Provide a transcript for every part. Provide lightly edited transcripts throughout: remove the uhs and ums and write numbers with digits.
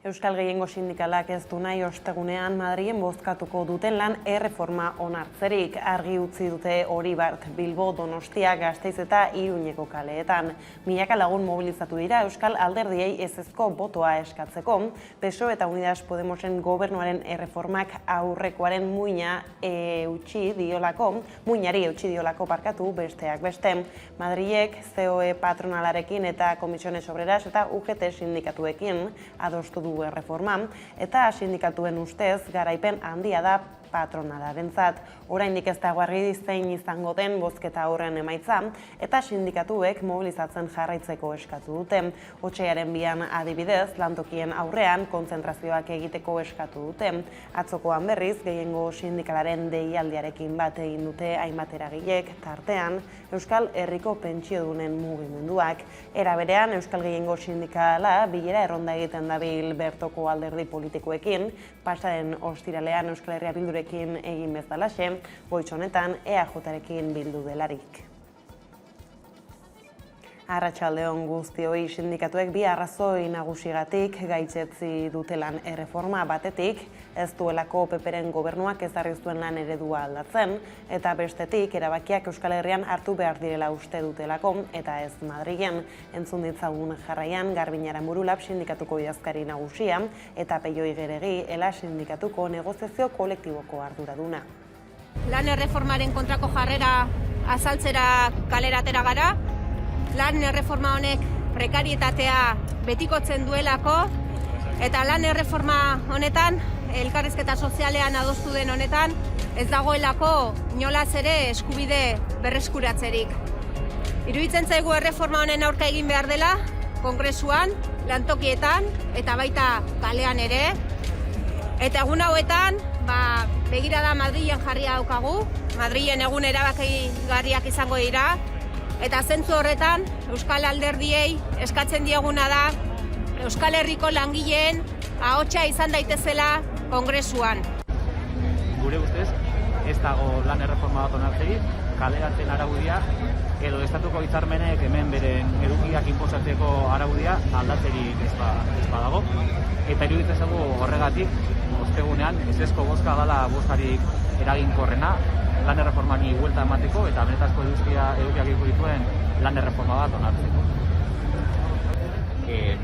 Euskal Gehiengo Sindikalak ez du nahi ostegunean Madrilen bozkatuko duten lan erreforma onartzerik. Argi utzi dute Oribart, Bilbo, Donostia, Gasteiz eta Iruñeko kaleetan. Milaka lagun mobilizatu dira Euskal alderdiei ezezko botoa eskatzeko. PSOE eta Unidas Podemosen gobernuaren erreformak aurrekoaren muinari eutsi diolako parkatu besteak beste. Madrilek COE patronalarekin eta Comisiones Obreras eta UGT sindikatuekin adostu du erreforma, eta sindikatuen ustez garaipen handia da patronalarentzat. Oraindik ez dago argi zein izango den bozketa horren emaitza, eta sindikatuek mobilizatzen jarraitzeko eskatu dute. Otsaiaren 2 adibidez, lantokien aurrean kontzentrazioak egiteko eskatu dute. Atzokoan berriz, Gehiengo Sindikalaren deialdiarekin bat egin dute hainbat eragilek, tartean Euskal Herriko pentsiodunen mugimenduak. Era berean, Euskal Gehiengo Sindikala bilera erronda egiten dabil bertoko alderdi politikoekin, pasaren ostiralean Euskal Herria Bildurekin egin bezalaxe, goitz honetan EAJarekin bildu delarik. Arratsaldeon guztioi, sindikatuek bi arrazoi nagusigatik gaitzetsi dute lan erreforma. Batetik, ez duelako PPren gobernuak ezarri zuen lan eredua aldatzen, eta bestetik, erabakiak Euskal Herrian hartu behar direla uste dutelako, eta ez Madrilen. Entzun ditzagun jarraian, Garbin Aranburu Lab sindikatuko idazkari nagusia, eta Peio Igeregi ELA sindikatuko negoziazio kolektiboko arduraduna. Lan erreformaren kontrako jarrera azaltzera kalera atera gara. Lan erreforma honek prekarietatea betikotzen duelako, eta lan erreforma honetan, elkarrizketa sozialean adostu den honetan, ez dagoelako inolaz ere eskubide berreskuratzerik. Iruditzen zaigu erreforma honen aurka egin behar dela, kongresuan, lantokietan eta baita kalean ere. Eta egun hauetan, begirada Madrilen jarria daukagu, Madrilen egun erabakigarriak izango dira, eta zentzu horretan, Euskal alderdiei eskatzen dieguna da Euskal Herriko langileen ahotsa izan daitezela kongresuan. Gure ustez, ez dago lan erreforma bat onartzerik, kaleratzen araudia, edo estatuko hitzarmenek hemen beren edukiak inposatzeko araudia aldatzerik ez badago. Eta iruditzen zaigu horregatik, ostegunean, ezezko bozka dela bozkarik eraginkorrena, lan erreformari buelta emateko eta benetazko edukiak dituen lan erreforma bat onartzeko.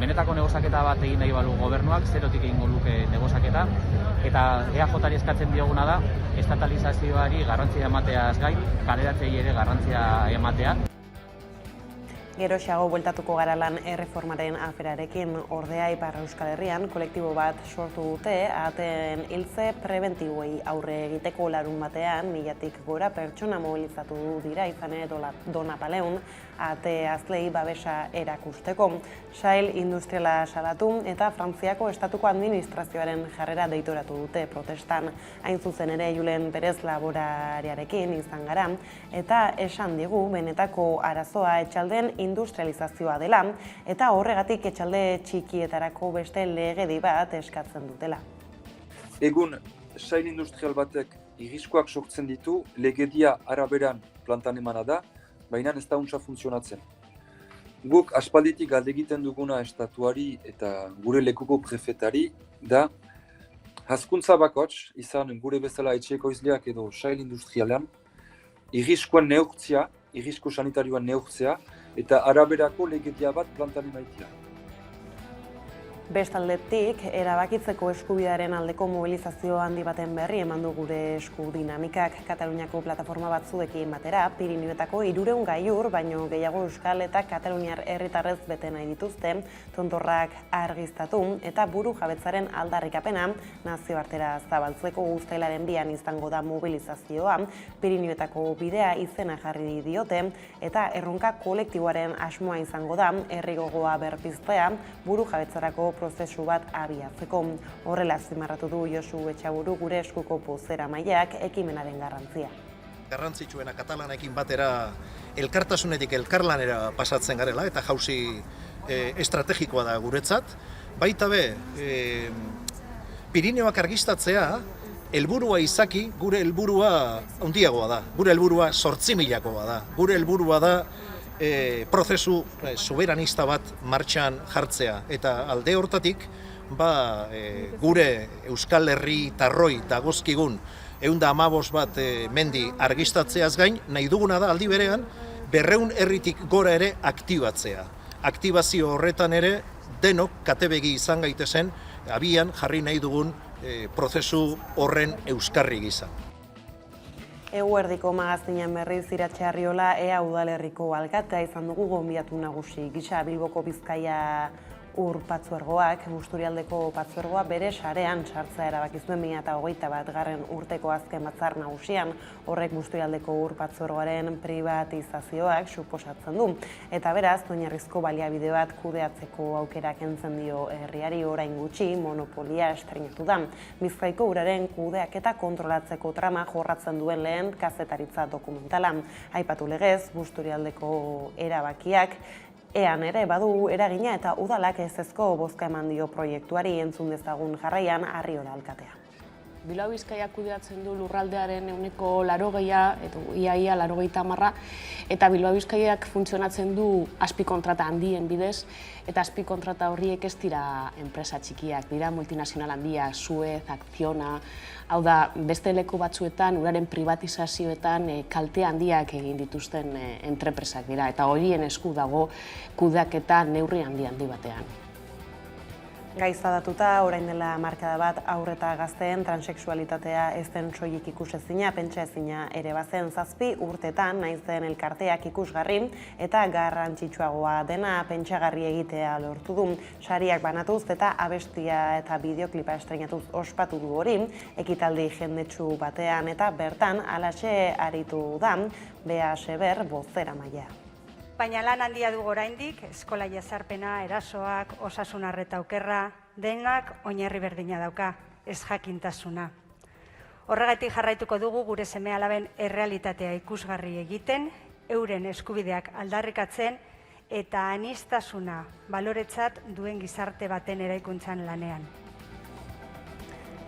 Benetako negozaketa bat egin nahi balu gobernuak, zerotik egingo luke negozaketa, eta EAJari eskatzen dioguna da, estatalizazioari garrantzia emateaz gain, kaleratzei ere garrantzia ematea. Geroxeago bueltatuko gara lan erreformaren aferarekin. Ordea Ipar Euskal Herrian kolektibo bat sortu dute, ahateen hiltze prebentiboei aurre egiteko larun batean, 1000tik gora pertsona mobilizatu dira, izan ere Donapaleun, ahate azlei babesa erakusteko. Sail industriala salatu eta Frantziako estatuko administrazioaren jarrera deitoratu dute protestan. Hain zuzen ere Julen Perez laborariarekin izan gara, eta esan digu benetako arazoa etxalden industrializazioa dela, eta horregatik etxalde txikietarako beste legedi bat eskatzen dutela. Egun, sail industrial batek irriskoak sortzen ditu, legedia araberan plantan emana da, baina ez da untsa funtzionatzen. Guk aspalditik galde egiten duguna estatuari eta gure lekuko prefetari da hazkuntza bakots, izan gure bezala etxeko izleak edo sail industrialean, irriskoan neurtzea, irrisko sanitarioan neurtzea, eta araberako legedia bat plantan emaitia. Bestaldetik, erabakitzeko eskubidearen aldeko mobilizazio handi baten berri eman du gure esku dinamikak. Kataluniako plataforma batzuekin batera, Pirinioetako 300 gailur, baino gehiago euskal eta kataluniar herritarrez bete nahi dituzte, tontorrak argiztatu eta buru jabetzaren aldarrikapena nazioartera zabaltzeko uztailaren 2 izango da mobilizazioa. Pirinioetako bidea izena jarri diote eta erronka kolektiboaren asmoa izango da herri gogoa berpiztea buru jabetzarako prozesu bat abiatzeko. Horrela azpimarratu du Josu Etxaburu gure eskuko bozeramaileak ekimenaren garrantzia. Garrantzitsuena katalanekin batera elkartasunetik elkarlanera pasatzen garela eta jauzi estrategikoa da guretzat. Baita be, Pirineoak argistatzea helburua izaki gure helburua handiagoa da. Gure helburua 8.000koa da. Gure helburua da prozesu soberanista bat martxan jartzea eta alde hortatik gure Euskal Herri tarroi dagozkigun 115 bat mendi argistatzeaz gain, nahi duguna da aldi berean 200 herritik gora ere aktibatzea. Aktibazio horretan ere denok katebegi izan gaitezen abian jarri nahi dugun prozesu horren euskarri gisa. Eguerdiko magazinen berriz Iratxe Arriola ea udalerriko alkatea izan dugu gonbidatu nagusi gisa. Bilboko Bizkaia Ur Patzuergoak, Busturialdeko Patzuergoa bere sarean sartzea erabaki zuen 2021 urteko azken batzar nagusian. Horrek Busturialdeko Ur Patzuergoaren privatizazioak suposatzen du. Eta beraz, oinarrizko baliabide bat kudeatzeko aukera kentzen dio herriari orain gutxi monopolia estreinatu da. Bizkaiko uraren kudeaketa kontrolatzeko trama jorratzen duen lehen kazetaritza dokumentala. Aipatu legez, Busturialdeko erabakiak ean ere badu eragina eta udalak ezezko bozka eman dio proiektuari entzun dezagun jarraian Arriola alkatea. Bilbao Bizkaia kudeatzen du lurraldearen 80%, ia 80%, eta Bilbao Bizkaiak funtzionatzen du azpikontrata handien bidez, eta azpikontrata horriek ez dira enpresa txikiak, dira multinazional handiak, Suez, Acciona, hau da, beste leku batzuetan, uraren privatizazioetan kalte handiak egin dituzten entrepresak dira, eta horien esku dago kudeaketa neurri handi batean. Gaizadatuta, orain dela markada bat haur eta gazteen transexualitatea ez den soilik ikusezina, pentsaezina ere bazen 7 urtetan naizen elkarteak ikusgarri eta garrantzitsuagoa dena pentsagarri egitea lortu du. Sariak banatuz eta abestia eta bideoklipa estreinatuz ospatu du hori, ekitaldi jendetsu batean eta bertan halaxe aritu da Bea Seber bozeramailea. Baina lan handia dugu oraindik, eskola jazarpena, erasoak, osasun arreta okerra, denak oinarri berdina dauka, ez jakintasuna. Horregatik jarraituko dugu gure seme-alaben errealitatea ikusgarri egiten, euren eskubideak aldarrikatzen eta aniztasuna baloretzat duen gizarte baten eraikuntzan lanean.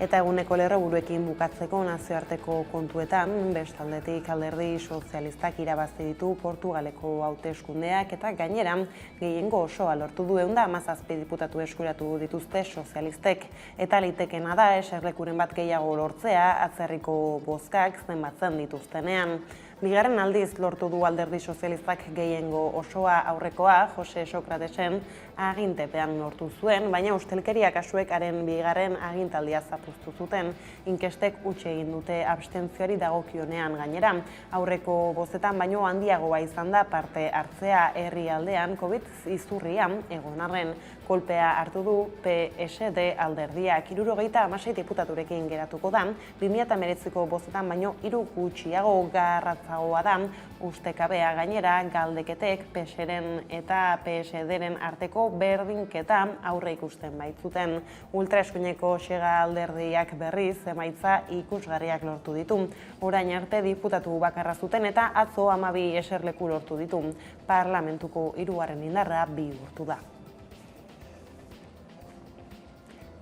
Eta eguneko lerroburuekin bukatzeko nazioarteko kontuetan, bestaldetik alderdi sozialistak irabazi ditu Portugaleko hauteskundeak eta gainera gehiengo osoa lortu du 117 diputatu eskuratu dituzte sozialistek. Eta litekena da eserlekuren bat gehiago lortzea atzerriko bozkak zenbatzen dituztenean. Bigarren aldiz lortu du alderdi sozialistak gehiengo osoa aurrekoa Jose Sokratesen agintepean lortu zuen, baina ustelkeria kasuek haren bigarren agintaldia zapuztu zuten. Inkestek utzi egin dute abstentzioari dagokionean gainera. Aurreko bozetan baino handiagoa izan da parte hartzea herrialdean COVID izurria egon arren. Kolpea hartu du PSD alderdiak 76 diputaturekin geratuko da, 2019ko bozetan baino 3 gutxiago garratzagoa da, ustekabea gainera galdeketek PSren eta PSDren arteko berdinketa aurre ikusten baitzuten. Ultraeskuineko Xega alderdiak berriz emaitza ikusgarriak lortu ditu. Orain arte diputatu bakarra zuten eta atzo 12 eserleku lortu ditu. Parlamentuko 3. indarra bihurtu da.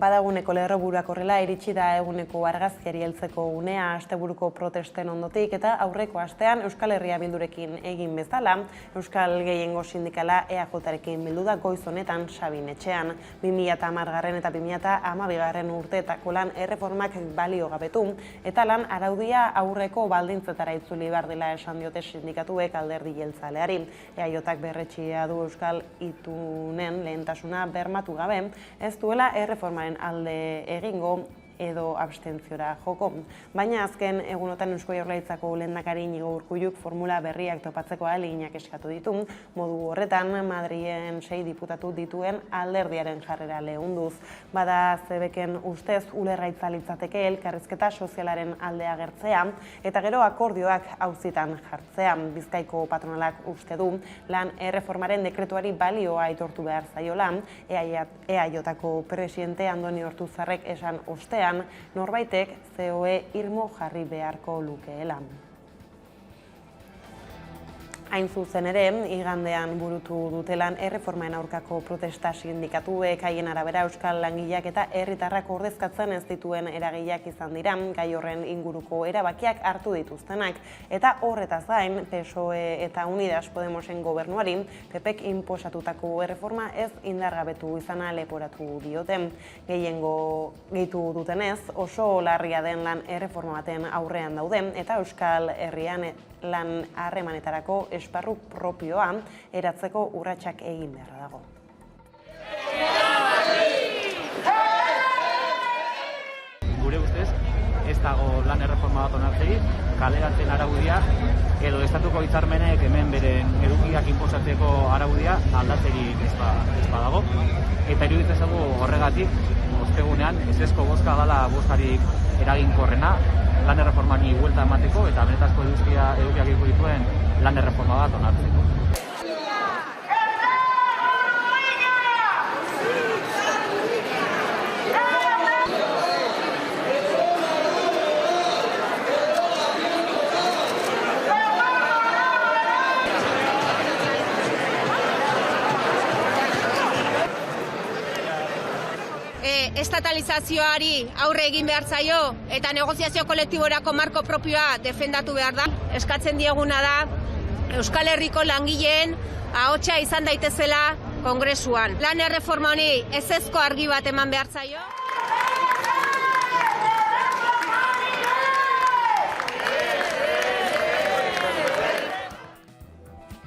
Badaguneko lerroburuak horrela iritsi da eguneko argazkiari heltzeko unea asteburuko protesten ondotik eta aurreko astean Euskal Herria Bildurekin egin bezala, Euskal Gehiengo Sindikala EAJarekin bildu da goiz honetan Sabin etxean. 2010 eta 2012 urteetako lan erreformak baliogabetu eta lan araudia aurreko baldintzetara itzuli behar dela esan diote sindikatuek alderdi jeltzaleari. EAJak berretsia du Euskal Itunen lehentasuna bermatu gabe, ez duela erreformaren alde egingo edo abstentziora joko. Baina azken egunotan Eusko Jaurlaritzako lehendakari Iñigo Urkulluk formula berriak topatzeko ahaleginak eskatu ditu. Modu horretan Madrilen 6 diputatu dituen alderdiaren jarrera lehunduz. Bada zebeken ustez ulergaitza litzateke elkarrizketa sozialaren alde agertzea eta gero akordioak auzitan jartzea. Bizkaiko patronalak uste du lan erreformaren dekretuari balioa aitortu behar zaiola. EAJko presidente Andoni Ortuzarrek esan ostean norbaitek COE irmo jarri beharko lukeela. Hain zuzen ere, igandean burutu dutelan erreformaen aurkako protesta sindikatuek, haien arabera euskal langileak eta herritarrak ordezkatzen ez dituen eragileak izan dira, gai horren inguruko erabakiak hartu dituztenak. Eta horretaz gain, PSOE eta Unidas Podemosen gobernuari, PPek inposatutako erreforma ez indargabetu izana leporatu diote. Gehitu dutenez, oso larria den lan erreforma baten aurrean daude, eta Euskal Herrian lan harremanetarako esparru propioa eratzeko urratsak egin beharra dago. Gure ustez, ez dago lan erreforma bat onartzerik, kaleratzen araudia edo estatuko hitzarmenek hemen beren edukiak inposatzeko araudia aldatzerik ez badago. Eta iruditzen zaigu horregatik, ostegunean, ezezko bozka dela bozkarik eraginkorrena, lan erreformani buelta emateko eta benetazko edukiak dituen lan erreforma bat onartzeko. Estatalizazioari aurre egin behar zaio eta negoziazio kolektiborako marko propioa defendatu behar da. Eskatzen dieguna da Euskal Herriko langileen ahotsa izan daitezela Kongresuan. Lan erreforma honi ezezko argi bat eman behar zaio.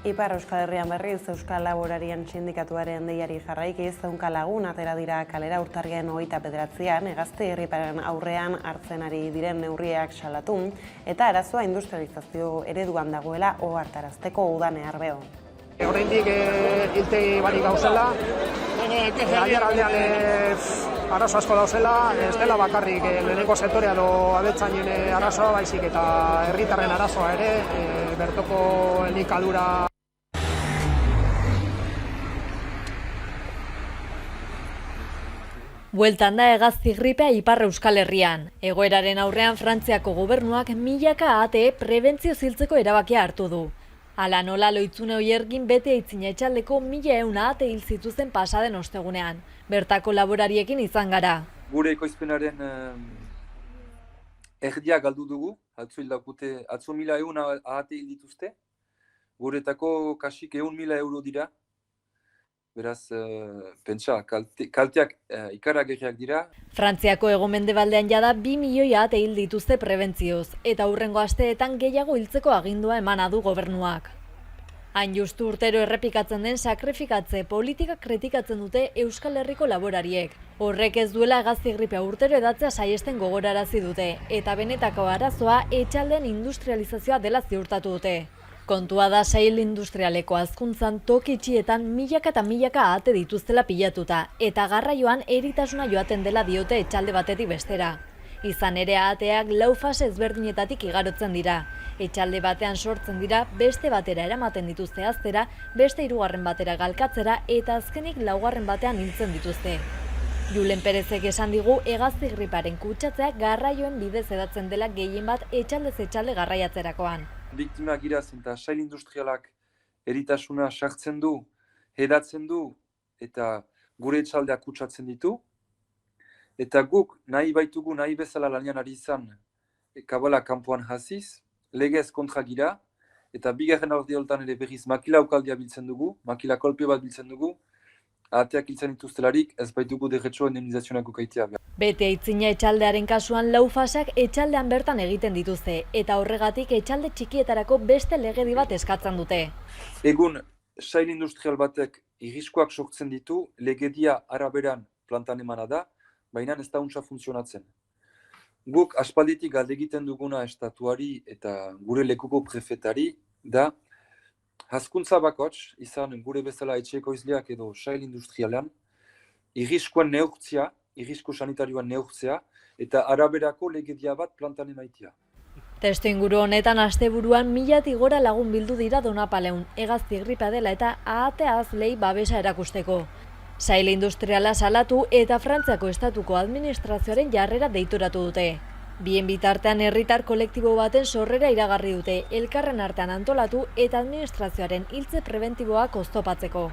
Ipar Euskal Herrian berriz Euskal Laborarien Sindikatuaren deiari jarraikiz, 100 lagun atera dira kalera urtarriaren 29an, Gazte-Irriparen aurrean hartzen ari diren neurriak salatu, eta arazoa industrializazio ereduan dagoela ohartarazteko udanehar beho. Oraindik hiltegi barik gauzela, aldean arazo asko dauzela, ez dela bakarrik lehenengo sektorea edo abeltzainen arazoa, baizik eta herritarren arazoa ere, bertoko elikadura. Bueltan da hegazti-gripea Ipar Euskal Herrian. Egoeraren aurrean Frantziako gobernuak milaka ATE prebentzio ziltzeko erabakia hartu du. Hala nola Loitzune Oiergin bete aitzina etxaldeko 1100 ATE hil zituzten pasaden ostegunean. Bertako laborariekin izan gara. Gure ekoizpenaren erdia galdu dugu, atzo 1100 ATE hil dituzte. Guretako kasik 100.000 euro dira. Beraz, pentsa, kalteak ikaragarriak dira. Frantziako hego-mendebaldean jada 2 milioi ATE hil dituzte prebentzioz, eta hurrengo asteetan gehiago hiltzeko agindua emana du gobernuak. Hain justu urtero errepikatzen den sakrifikatze politika kritikatzen dute Euskal Herriko laborariek. Horrek ez duela hegazti-gripea urtero edatzea saiesten gogorarazi dute, eta benetako arazoa etxaldeen industrializazioa dela ziurtatu dute. Kontua da sail industrialeko hazkuntzan toki itxietan milaka eta milaka ATE dituztela pilatuta, eta garraioan eritasuna joaten dela diote etxalde batetik bestera. Izan ere ATEak 4 fase ezberdinetatik igarotzen dira. Etxalde batean sortzen dira, beste batera eramaten dituzte haztera, beste 3. batera galkatzera eta azkenik 4. batean hiltzen dituzte. Julen Perezek esan digu hegazti-griparen kutsatzea garraioen bidez edatzen dela gehien bat etxaldez etxalde garraiatzerakoan. Biktimak irazen eta sail industrialak eritasuna sartzen du, hedatzen du eta gure etxaldeak kutsatzen ditu. Eta guk nahi baitugu nahi bezala lanean ari izan kabala kanpoan hasiz, legez kontra gira, eta bigarren ordeoltan ere berriz makila ukaldia biltzen dugu, makila kolpe bat biltzen dugu, ateak hiltzen dituztelarik ez baitugu derretxo indemnizazionak ukaitea. Bete aitzina etxaldearen kasuan 4 faseak etxaldean bertan egiten dituzte, eta horregatik etxalde txikietarako beste legedi bat eskatzen dute. Egun, sail industrial batek irriskoak sortzen ditu, legedia araberan plantan emana da, baina ez da untsa funtzionatzen. Guk aspalditik galde egiten duguna estatuari eta gure lekuko prefetari da hazkuntza bakots, izan gure bezala etxe ekoizleak edo sail industrialan, irriskoan neurtzea, irrisko sanitarioan neurtzea eta araberako legedia bat plantan emaitia. Testuinguru honetan asteburuan 1000 gora lagun bildu dira Donapaleun, hegazti-gripea dela eta ATE ahazlei babesa erakusteko. Sail industriala salatu eta Frantziako estatuko administrazioaren jarrera deitoratu dute. Bien bitartean herritar kolektibo baten sorrera iragarri dute elkarren artean antolatu eta administrazioaren hiltze prebentiboak oztopatzeko.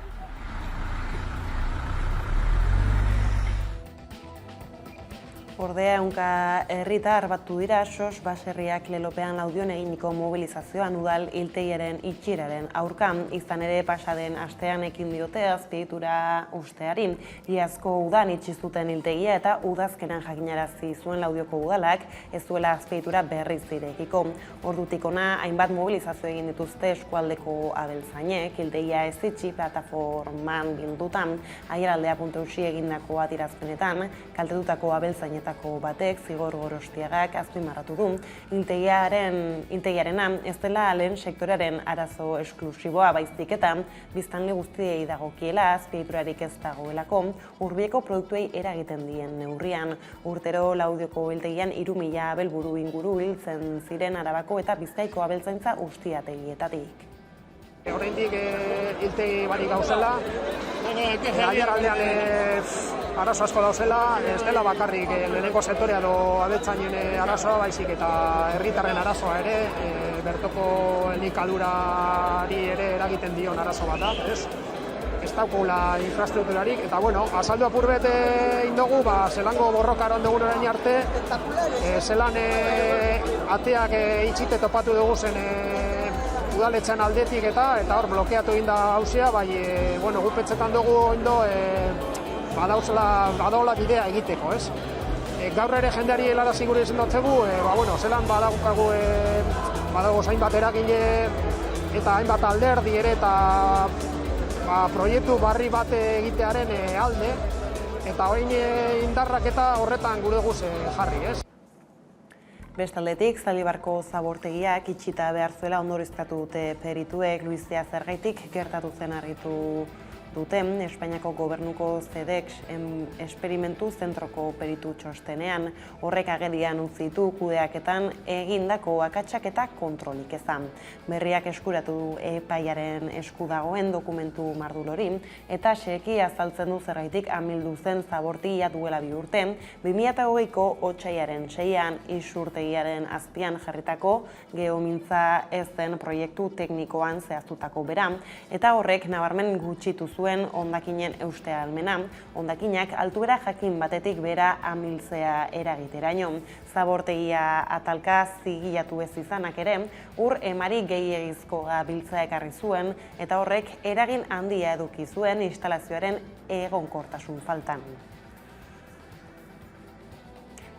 Ordea, ehunka herritar batu dira SOS baserriak lelopean Laudion eginiko mobilizazioan udal hiltegiaren itxieraren aurka. Izan ere pasaden astean ekin diote azpiegitura usteari. Iazko udan itxi zuten hiltegia eta udazkenan jakinarazi zuen Laudioko udalak ez duela azpiegitura berriz irekiko. Ordutik hona hainbat mobilizazio egin dituzte eskualdeko abeltzainek, hiltegia ez itxi plataforman bildutan. Aiaraldea.eus egindako adierazpenetan kaltetutako abeltzainetan batek zigor Gorostiagak azpimarratu du. Hiltegiarena ez dela lehen sektorearen arazo esklusiboa baizik eta biztanle guztiei dagokiela azpiegiturarik ez dagoelako hurbileko produktuei eragiten dien neurrian. Urtero Laudioko hiltegian 3.000 abelburu inguru hiltzen ziren Arabako eta Bizkaiko abeltzaintza ustiategietatik. Oraindik hiltegi barik gauzela, aiaraldean arazo asko dauzela, ez dela bakarrik lehenengo sektorea edo abeltzainen arazoa, baizik eta herritarren arazoa ere, bertoko elikadurari ere eragiten dion arazo bat da, ez? Ez daukula infrastrukturarik, eta bueno, azaldu apurbet indogu, zelango borrokaron dugun orain arte, zelan ateak itxite topatu dugu zen udaletxean aldetik eta hor blokeatu egin da hauzea, bai, bueno, gupetzetan dugu oindo badaola bidea egiteko, ez? Gaur ere jendeari helarazi gure izan dutzegu, bueno, zelan badago hainbat eragile eta hainbat alderdi ere eta proiektu barri bat egitearen alde, eta orain indarrak eta horretan gure guz jarri, ez? Bestaldetik, Zaldibarko zabortegiak itxita behar zuela ondorizkatu dute perituek, Luizia zergaitik gertatu zen argitu duten Espainiako gobernuko ZEDEX esperimentu zentroko peritu txostenean. Horrek agerian utzi ditu kudeaketan egindako akatsak eta kontrolik ezan. Berriak eskuratu du epaiaren esku dagoen dokumentu mardul hori eta xeki azaltzen du zergaitik amildu zen zabortegia duela 2 urte, 2020ko otsailaren 6an isurtegiaren azpian jarritako geomintza ez zen proiektu teknikoan zehaztutako bera, eta horrek nabarmen gutxitu zuen hondakinen euste ahalmena. Hondakinak altuera jakin batetik bera amiltzea eragiteraino. Zabortegia atalka zigilatu ez izanak ere, ur emari gehiegizko gabiltzea ekarri zuen, eta horrek eragin handia eduki zuen instalazioaren egonkortasun faltan.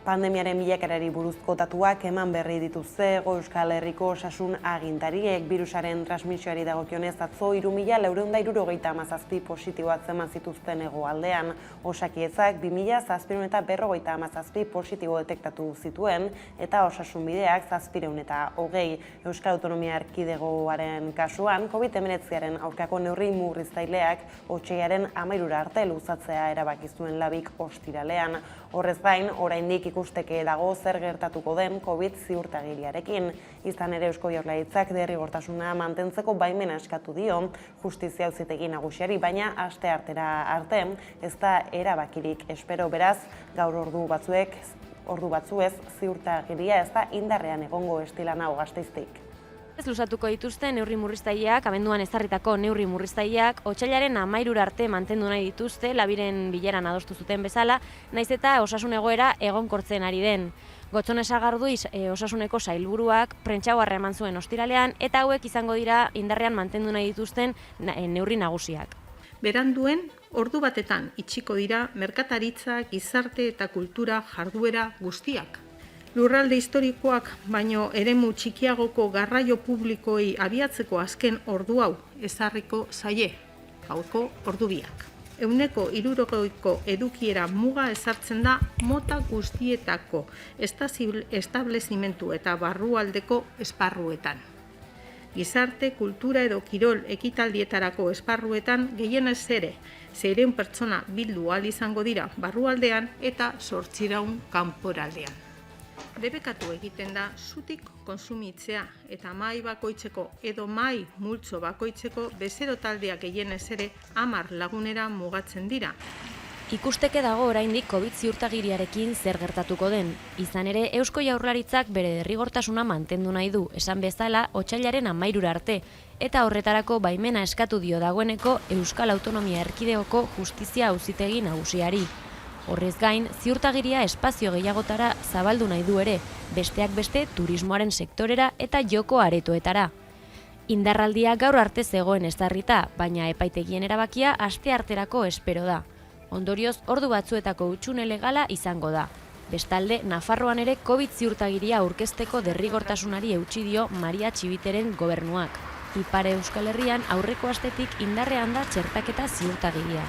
Pandemiaren bilakarari buruzko datuak eman berri dituzte Euskal Herriko osasun agintariek. Birusaren transmisioari dagokionez atzo 3.477 positibo atzeman zituzten hegoaldean. Osakidetzak 2.757 positibo detektatu zituen eta osasunbideak 720. Euskal Autonomia Erkidegoaren kasuan COVID-19aren aurkako neurri murriztaileak otsailaren 13 arte luzatzea erabaki zuen labik ostiralean. Horrez gain, oraindik ikusteke dago zer gertatuko den COVID ziurtagiriarekin. Izan ere Eusko Jaurlaritzak derrigortasuna mantentzeko baimena eskatu dio Justizia Auzitegi Nagusiari, baina asteartera arte ez da erabakirik espero, beraz gaur ordu batzuez ziurtagiria ez da indarrean egongo estilan hau Gasteiztik. Luzatuko dituzte neurri murriztaileak, abenduan ezarritako neurri murriztaileak, otsailaren 13 arte mantendu nahi dituzte, labiren bileran adostu zuten bezala, naiz eta osasun egoera egonkortzen ari den. Gotzone Sagarduiz osasuneko sailburuak prentsaoarra eman zuen ostiralean, eta hauek izango dira indarrean mantendu nahi dituzten neurri nagusiak. Beranduen, ordu batetan itxiko dira merkataritza, gizarte eta kultura jarduera guztiak. Lurralde historikoak baino eremu txikiagoko garraio publikoei abiatzeko azken ordu hau ezarriko zaie, gaurko ordubiak. 160ko edukiera muga ezartzen da mota guztietako establezimentu eta barrualdeko esparruetan. Gizarte, kultura edo kirol ekitaldietarako esparruetan gehienez ere 600 pertsona bildu ahal izango dira barrualdean eta 800 kanporaldean. Debekatu egiten da zutik konsumitzea eta mahai bakoitzeko edo mahai multzo bakoitzeko bezero taldeak gehienez ere 10 lagunera mugatzen dira. Ikusteke dago oraindik Covid ziurtagiriarekin zer gertatuko den. Izan ere, Eusko Jaurlaritzak bere derrigortasuna mantendu nahi du, esan bezala, otsailaren 13 arte, eta horretarako baimena eskatu dio dagoeneko Euskal Autonomia Erkidegoko Justizia Auzitegi Nagusiari. Horrez gain, ziurtagiria espazio gehiagotara zabaldu nahi du ere, besteak beste turismoaren sektorera eta joko aretoetara. Indarraldia gaur arte zegoen ezarrita, baina epaitegien erabakia astearterako espero da. Ondorioz, ordu batzuetako hutsune legala izango da. Bestalde, Nafarroan ere Covid ziurtagiria aurkezteko derrigortasunari eutsi dio Maria Txibiteren gobernuak. Ipar Euskal Herrian aurreko astetik indarrean da txertaketa ziurtagiria.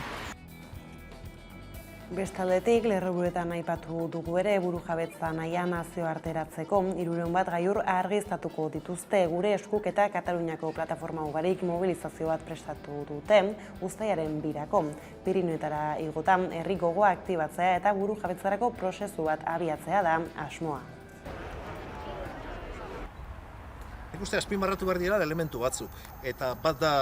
Bestaldetik, lerroburuetan aipatu dugu ere burujabetza nahia nazioarteratzeko 300 bat gailur argiztatuko dituzte gure eskuk eta Kataluniako plataforma ugarik mobilizazio bat prestatu dute uztailaren 2 Pirinioetara igotan herri gogoa aktibatzea eta burujabetzarako prozesu bat abiatzea da asmoa. Ikuste azpimarratu behar dira elementu batzuk, eta bat da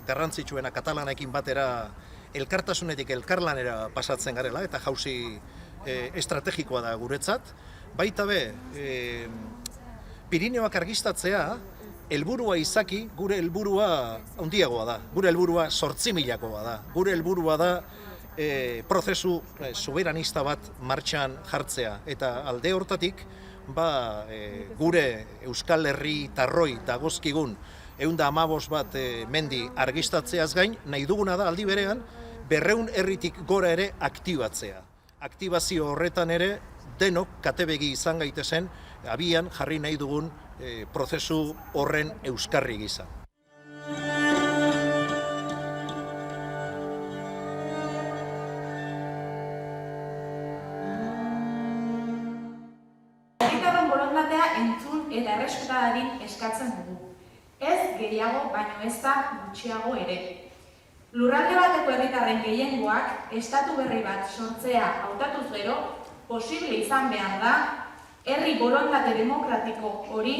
garrantzitsuena Katalanaekin batera elkartasunetik elkarlanera pasatzen garela, eta jauzi estrategikoa da guretzat. Baita be, Pirineoak argistatzea, helburua izaki, gure helburua handiagoa da, gure helburua 8.000-koa da, gure helburua da prozesu soberanista bat martxan jartzea, eta alde hortatik, gure Euskal Herri tarroi dagozkigun 115 bat mendi argistatzeaz gain, nahi duguna da aldi berean 200 herritik gora ere aktibatzea. Aktibazio horretan ere denok katebegi izan gaitezen abian jarri nahi dugun prozesu horren euskarri gisa. Herritarren borondatea entzun eta errespeta dadin eskatzen dugu. Ez gehiago, baino ez da gutxiago ere. Lurralde bateko herritarren gehiengoak estatu berri bat sortzea hautatuz gero, posible izan behar da, herri borondate demokratiko hori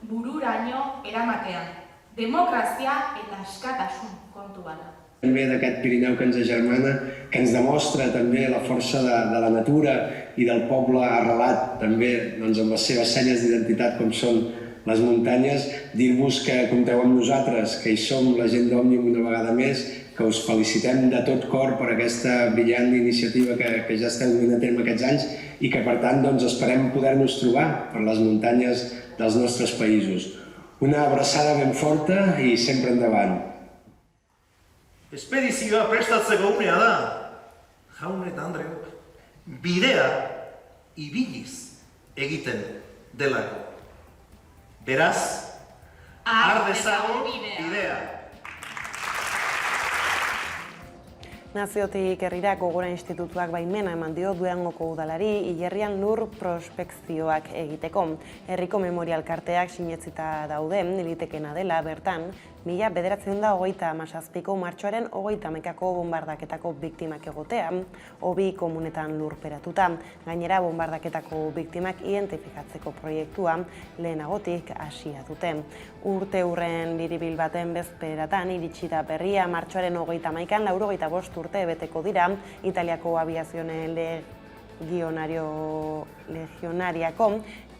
bururaino eramatean. Demokrazia eta askatasun kontu bada. També d'aquest Pirineu que ens agermana, que ens demostra també la força de la natura i del poble arrelat, també amb les seves senyes d'identitat com són les muntanyes, dir-vos que compteu amb nosaltres, que hi som la gent d'Òmnium una vegada més, que us felicitem de tot cor per aquesta brillant iniciativa que ja esteu duent a terme aquests anys i que, per tant, esperem poder-nos trobar per les muntanyes dels nostres països. Una abraçada ben forta i sempre endavant. Espedizioa prestatzeko unea da, jaun eta andreok, bidea ibiliz egiten delako. Beraz, har dezago bidea. Naziotik herrira Gogora Institutuak baimena eman dio Durangoko udalari hilerrian lur prospekzioak egiteko. Herriko memorial karteak sinetzita daude, litekena dela bertan, 1937ko martxoaren 30ko bombardaketako biktimak egotea, hobi komunetan lurperatuta. Gainera, bombardaketako biktimak identifikatzeko proiektua lehenagotik hasia dute. Urte hurren biribil baten bezperatan iritsi da berria martxoaren 31an 95 urte beteko dira Italiako abiazione legionariako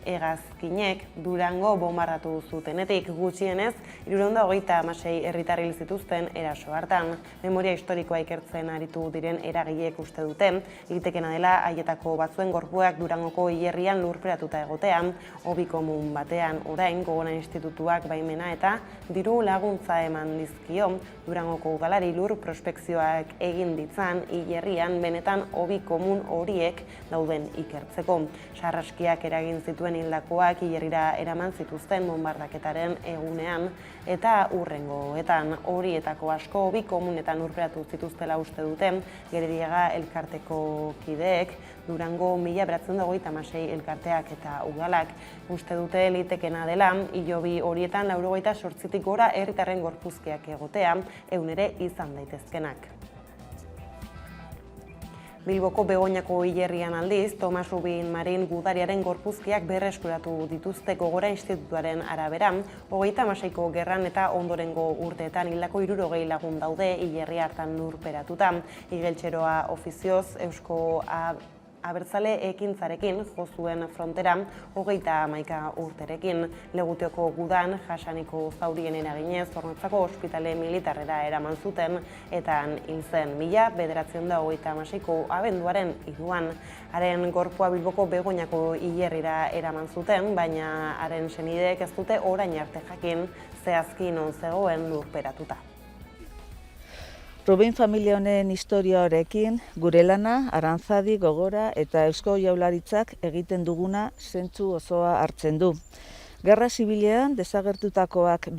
hegazkinek Durango bombardatu zutenetik gutxienez 336 herritar hil zituzten eraso hartan. Memoria historikoa ikertzen aritu diren eragileek uste dute, litekena dela haietako batzuen gorpuak Durangoko hilerrian lurperatuta egotean, hobi komun batean orain Gogora Institutuak baimena eta diru laguntza eman dizkio Durangoko udalari lur prospekzioak egin ditzan hilerrian benetan hobi komun horiek dauden ikertzeko. Sarraskiak eragin zituen hildakoak hilerrira eraman zituzten bombardaketaren egunean eta hurrengoetan horietako asko hobi komunetan lurperatu zituztela uste duten Gerediaga elkarteko kideek, Durango 1926 elkarteak eta udalak uste dute litekena dela hilobi horietan 98tik gora herritarren gorpuzkiak egotea, ehun ere izan daitezkenak. Bilboko Begoñako hilerrian aldiz, Tomas Rubin Marin gudariaren gorpuzkiak berreskuratu dituzte Gogora Institutuaren arabera, 36ko gerran eta ondorengo urteetan hildako 60 lagun daude hilerria hartan lurperatuta. Igeltxeroa ofizioz Eusko Abertzale ekintzarekin jo zuen frontera 31 urterekin. Legutioko gudan jasaniko zaurien eraginez Zornotzako ospitale militarrera eraman zuten eta hil zen 1936ko abenduaren 3an. Haren gorpua Bilboko Begoñako hilerrira eraman zuten, baina haren senideek ez dute orain arte jakin zehazki non zegoen lurperatuta. Rubin familia honen historia horekin, gure lana, Arantzadi, Gogora eta Eusko Jaurlaritzak egiten duguna zentzu osoa hartzen du. Gerra zibilean desagertutakoak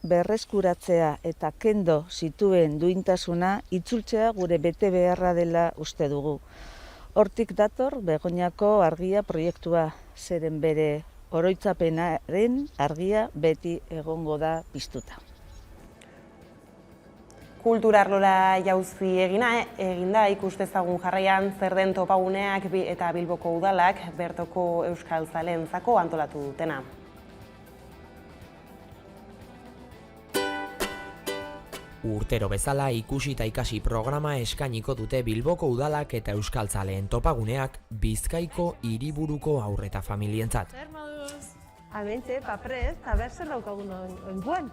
berreskuratzea eta kendo zituen duintasuna itzultzea gure bete beharra dela uste dugu. Hortik dator Begoñako argia proiektua, zeren bere oroitzapenaren argia beti egongo da piztuta. Kulturarlora jauzi eginda ikus dezagun jarraian zer den topaguneak eta Bilboko udalak bertoko euskaltzaleentzako antolatu dutena. Urtero bezala ikusi eta ikasi programa eskainiko dute Bilboko udalak eta euskaltzaleen topaguneak Bizkaiko hiriburuko haur eta familientzat. Amentxe, paprez, eta zer daukagun oinguan.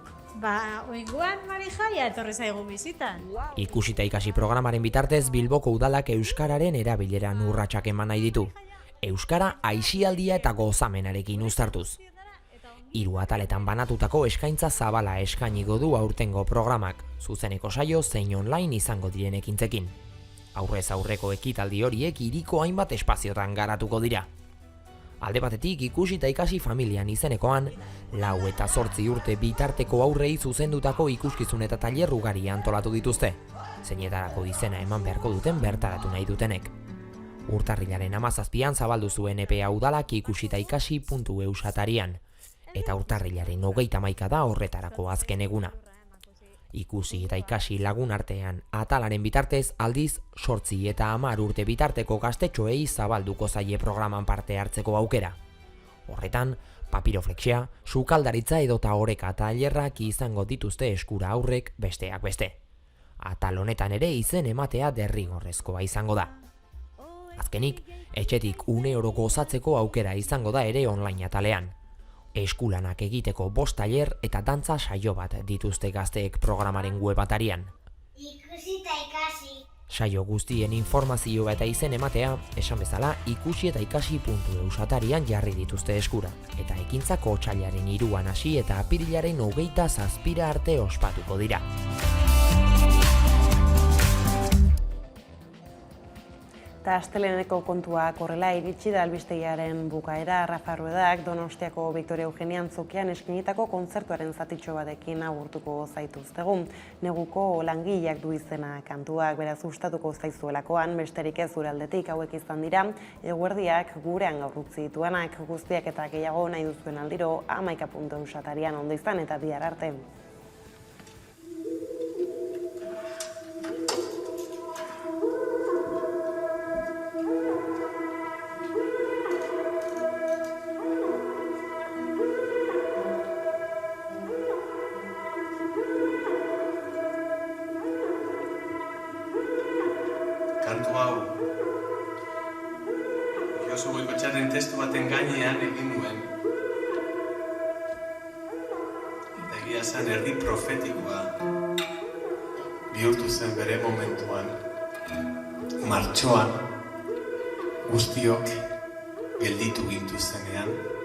Oinguan Marijaia etorri zaigu bizitan. Ikusi eta ikasi programaren bitartez Bilboko udalak euskararen erabileran urratsak eman nahi ditu. Euskara aisialdia eta gozamenarekin uztartuz. 3 ataletan banatutako eskaintza zabala eskainiko du aurtengo programak, zuzeneko saio zein online izango diren ekintzekin. Aurrez aurreko ekitaldi horiek hiriko hainbat espaziotan garatuko dira. Alde batetik ikusi eta ikasi familian izenekoan, 4 eta 8 urte bitarteko aurrei zuzendutako ikuskizun eta tailer ugari antolatu dituzte, zeinetarako izena eman beharko duten bertaratu nahi dutenek. Urtarrilaren 17an zabaldu zuen epea udalak ikusitaikasi.eus atarian, eta urtarrilaren 31 da horretarako azken eguna. Ikusi eta ikasi lagun artean atalaren bitartez aldiz 8 eta 10 urte bitarteko gaztetxoei zabalduko zaie programan parte hartzeko aukera. Horretan, papiroflexia, sukaldaritza edota oreka tailerrak izango dituzte eskura aurrek besteak beste. Atal honetan ere izen ematea derrigorrezkoa izango da. Azkenik, etxetik €1 gozatzeko aukera izango da ere online atalean. Eskulanak egiteko 5 tailer eta dantza saio bat dituzte gazteek programaren web atarian. Ikusi eta ikasi. Saio guztien informazioa eta izen ematea, esan bezala ikusitaikasi.eus atarian jarri dituzte eskura. Eta ekintzako otsailaren 3an hasi eta apirilaren 27 arte ospatuko dira. Eta asteleneko kontuak horrela iritsi da albistegiaren bukaera. Rafa Ruedak Donostiako Victoria Eugenia antzokian eskinitako kontzertuaren zatitxo batekin agurtuko zaituztegu. Neguko langileak du izena kantuak, beraz gustatuko zaizuelakoan, besterik ez gure aldetik hauek izan dira, eguerdiak gurean gaur utzi dituenak, guztiak eta gehiago nahi duzuen aldiro 11.eus atarian ondo izan eta bihar arte. Kantu hau, Josu Goikotxaren testu baten gainean egin nuen. Eta egia zen erdi profetikoa bihurtu zen bere momentuan. Martxoan guztiok gelditu gintu zenean.